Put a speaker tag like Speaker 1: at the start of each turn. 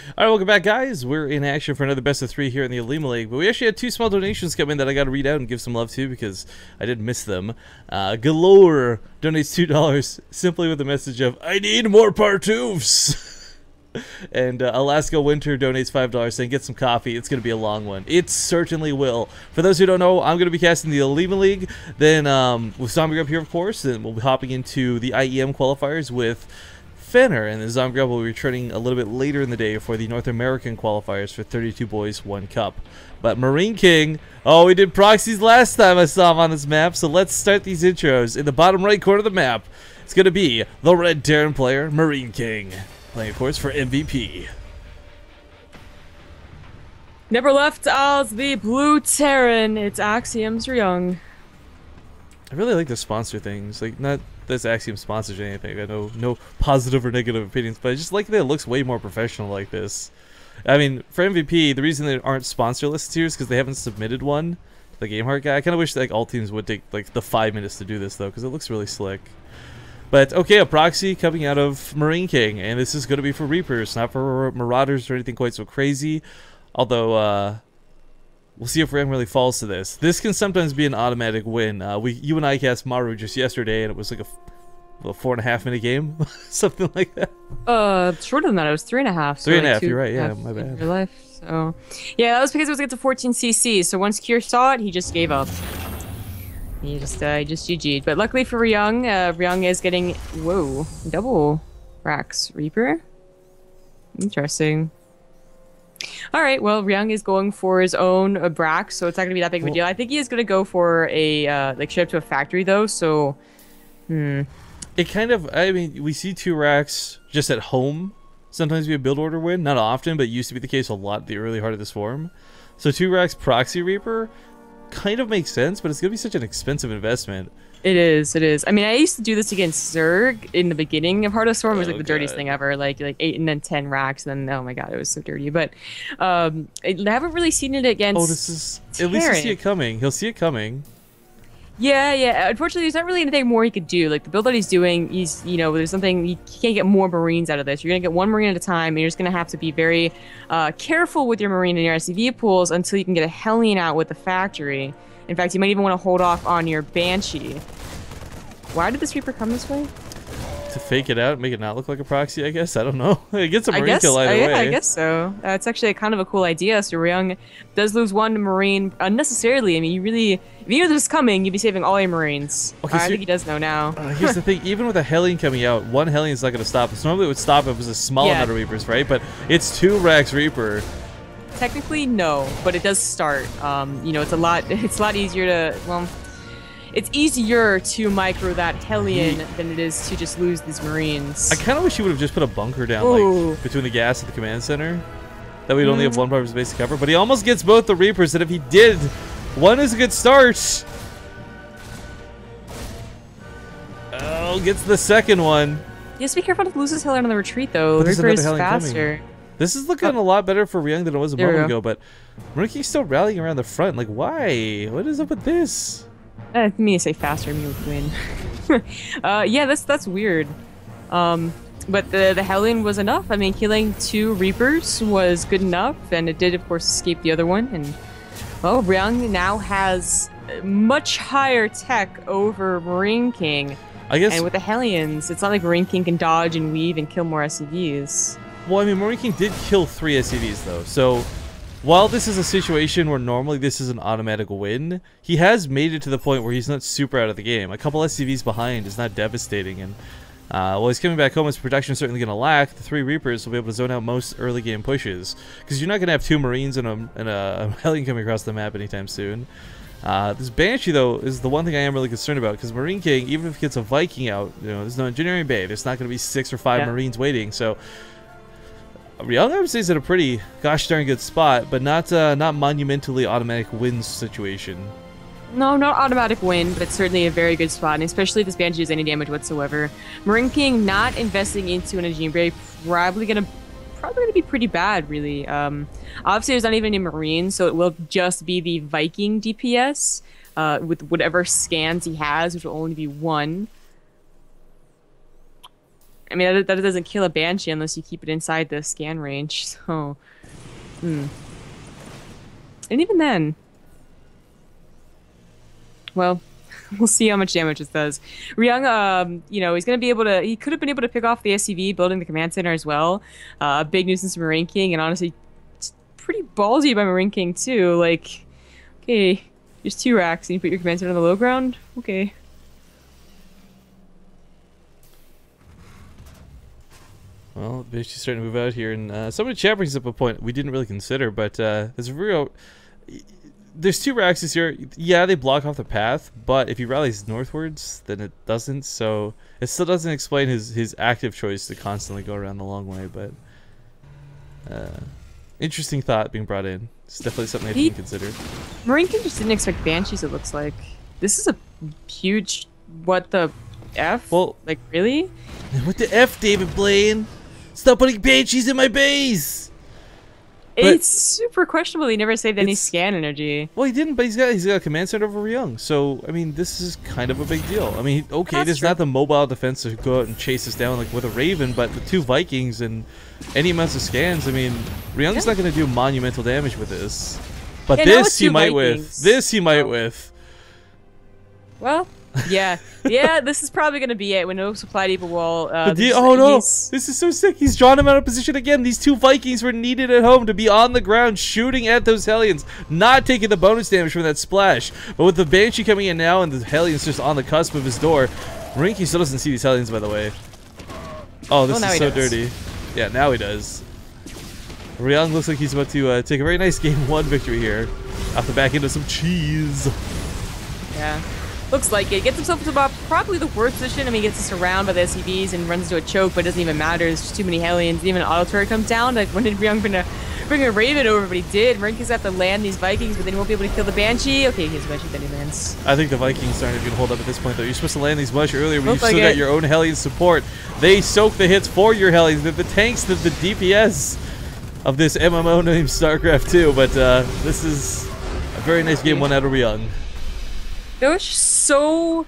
Speaker 1: Alright, welcome back, guys. We're in action for another best of 3 here in the OlimoLeague, but we actually had 2 small donations come in that I gotta read out and give some love to because I did miss them. Galore donates $2 simply with the message of, I need more Partoofs! And Alaska Winter donates $5 saying, get some coffee, it's gonna be a long one. It certainly will. For those who don't know, I'm gonna be casting the OlimoLeague, then with Zombie Grub here, of course, then we'll be hopping into the IEM qualifiers with Fenner, and the Zombie Grub will be returning a little bit later in the day for the North American qualifiers for 32 boys, 1 cup. But MarineKing, oh, we did proxies last time I saw him on this map, so let's start these intros. In the bottom right corner of the map, it's going to be the Red Terran player, MarineKing, playing, of course, for MVP.
Speaker 2: Never left as the Blue Terran, it's Axiom's Ryung.
Speaker 1: I really like the sponsor things, like, not this Axiom sponsors or anything. I know no positive or negative opinions, but I just like that it looks way more professional like this. I mean, for MVP, the reason they aren't sponsor lists here is because they haven't submitted one. The GameHeart guy. I kind of wish like all teams would take like the 5 minutes to do this though, because it looks really slick. But okay, a proxy coming out of MarineKing, and this is going to be for Reapers, not for Marauders or anything quite so crazy. Although, we'll see if Ryung really falls to this. This can sometimes be an automatic win. You and I cast Maru just yesterday, and it was like a 4.5 minute game, something like that.
Speaker 2: Shorter than that. It was 3.5. So
Speaker 1: 3.5.
Speaker 2: like
Speaker 1: You're right. Yeah, my bad.
Speaker 2: Real life. So yeah, that was because it was get to 14 CC. So once Kier saw it, he just gave up. He just GG'd. But luckily for Ryung, Ryung is getting double Rax Reaper. Interesting. All right, well, Ryung is going for his own Brax, so it's not going to be that big of a deal. I think he is going to go for a, like, ship to a factory, though, so,
Speaker 1: It kind of, I mean, we see 2 racks just at home sometimes be a build order win. Not often, but it used to be the case a lot the early part of this form. So 2 racks Proxy Reaper kind of makes sense, but it's going to be such an expensive investment.
Speaker 2: It is, it is. I mean, I used to do this against Zerg in the beginning of Heart of Storm. It was like the dirtiest thing ever, like 8 and then 10 racks, and then, oh my god, it was so dirty. But I haven't really seen it against
Speaker 1: at least he'll see it coming. He'll see it coming.
Speaker 2: Yeah. Unfortunately, there's not really anything more he could do. Like, the build that he's doing, there's something, you can't get more Marines out of this. You're going to get 1 Marine at a time, and you're just going to have to be very careful with your Marine and your SCV pools until you can get a Hellion out with the factory. In fact, you might even want to hold off on your Banshee. Why did this Reaper come this way?
Speaker 1: To fake it out, make it not look like a proxy, I guess. I don't know. It gets a Marine kill either way.
Speaker 2: Yeah, I guess so. It's actually kind of a cool idea. So Ryung does lose 1 Marine unnecessarily. I mean, if you knew this was coming, you'd be saving all your Marines. Okay, I think he does know now.
Speaker 1: Here's the thing. Even with a Hellion coming out, 1 Hellion is not going to stop us. Normally it would stop if it was a small amount of Reapers, right? But it's 2 racks Reaper.
Speaker 2: Technically, no, but it does start. It's a lot easier to, well, it's easier to micro that Hellion than it is to just lose these Marines.
Speaker 1: I kind of wish he would have just put a bunker down, like, between the gas and the command center. That we'd only have 1 part of his base to cover. But he almost gets both the Reapers, and if he did, 1 is a good start. Oh, gets the second one.
Speaker 2: He has to be careful not to lose his Hellion on the retreat, though. The Reaper is faster.
Speaker 1: This is looking a lot better for Ryung than it was a moment ago, but MarineKing's still rallying around the front. Like, why? What is up with this?
Speaker 2: I mean, say faster, I mean with win. Yeah, that's weird. But the Hellion was enough. I mean, killing 2 Reapers was good enough, and it did, of course, escape the other one. And, well, Ryung now has much higher tech over MarineKing.
Speaker 1: I guess.
Speaker 2: And with the Hellions, it's not like MarineKing can dodge and weave and kill more SCVs.
Speaker 1: Well, I mean, MarineKing did kill 3 SCVs, though, so while this is a situation where normally this is an automatic win, he has made it to the point where he's not super out of the game. A couple SCVs behind is not devastating, and while he's coming back home, his production is certainly going to lack. The 3 Reapers will be able to zone out most early game pushes, because you're not going to have 2 Marines and a Hellion coming across the map anytime soon. This Banshee, though, is the one thing I am really concerned about, because MarineKing, even if it gets a Viking out, there's no Engineering Bay, there's not going to be 6 or 5 Marines waiting, so Ryung, I would say, is in a pretty gosh darn good spot, but not monumentally automatic wins situation.
Speaker 2: No, not automatic win, but it's certainly a very good spot, and especially if this Banshee does any damage whatsoever. MarineKing not investing into an Engineering Bay probably gonna be pretty bad, really. Obviously, there's not even any Marines, so it will just be the Viking DPS with whatever scans he has, which will only be 1. I mean, that doesn't kill a Banshee unless you keep it inside the scan range, so... And even then... Well, we'll see how much damage this does. Ryung, you know, he's gonna be able to... He could have been able to pick off the SCV, building the command center as well. A big nuisance for MarineKing, and honestly, it's pretty ballsy by MarineKing, too. Like, okay, there's 2 racks, and you put your command center on the low ground? Okay.
Speaker 1: Well, the Banshee's starting to move out here, and somebody in chat brings up a point we didn't really consider, but there's a real... There's 2 racks here. Yeah, they block off the path, but if he rallies northwards, then it doesn't, so... It still doesn't explain his active choice to constantly go around the long way, but... interesting thought being brought in. It's definitely something I didn't consider.
Speaker 2: MarineKing just didn't expect Banshees, it looks like. This is a huge... What the F?
Speaker 1: Well...
Speaker 2: Like, really?
Speaker 1: What the F, David Blaine? Stop putting Banshees in my base!
Speaker 2: It's super questionable. He never saved any scan energy.
Speaker 1: Well, he didn't, but he's got a command center over Ryung. So, I mean, this is kind of a big deal. I mean, okay, it is not the mobile defense to go out and chase us down like with a Raven, but the 2 Vikings and any amounts of scans, I mean, Ryung's not going to do monumental damage with this. But this he might with. This he might with.
Speaker 2: Well, yeah. Yeah, this is probably going to be it. With no supply depot wall.
Speaker 1: Oh no! This is so sick. He's drawn him out of position again. These 2 Vikings were needed at home to be on the ground shooting at those Hellions, not taking the bonus damage from that splash. But with the Banshee coming in now and the Hellions just on the cusp of his door, MarineKing still doesn't see these Hellions, by the way. Oh, this is so dirty. Yeah, now he does. Ryung looks like he's about to take a very nice game 1 victory here. Off the back end of some cheese.
Speaker 2: Yeah. Looks like it. Gets himself to about probably the worst position. I mean, he gets surrounded by the SCVs and runs into a choke, but it doesn't even matter. There's just too many Hellions. Even an auto turret comes down. Like, when did Ryung bring a Raven over? But he did. MarineKing's have to land these Vikings, but then he won't be able to kill the Banshee. Okay, he's Banshee, then he lands.
Speaker 1: I think the Vikings aren't even going to hold up at this point, though. You're supposed to land these much earlier when you've still got your own Hellion support. They soak the hits for your Hellions. They're the tanks, the DPS of this MMO named StarCraft 2, but this is a very nice game 1 out of Ryung.
Speaker 2: It was so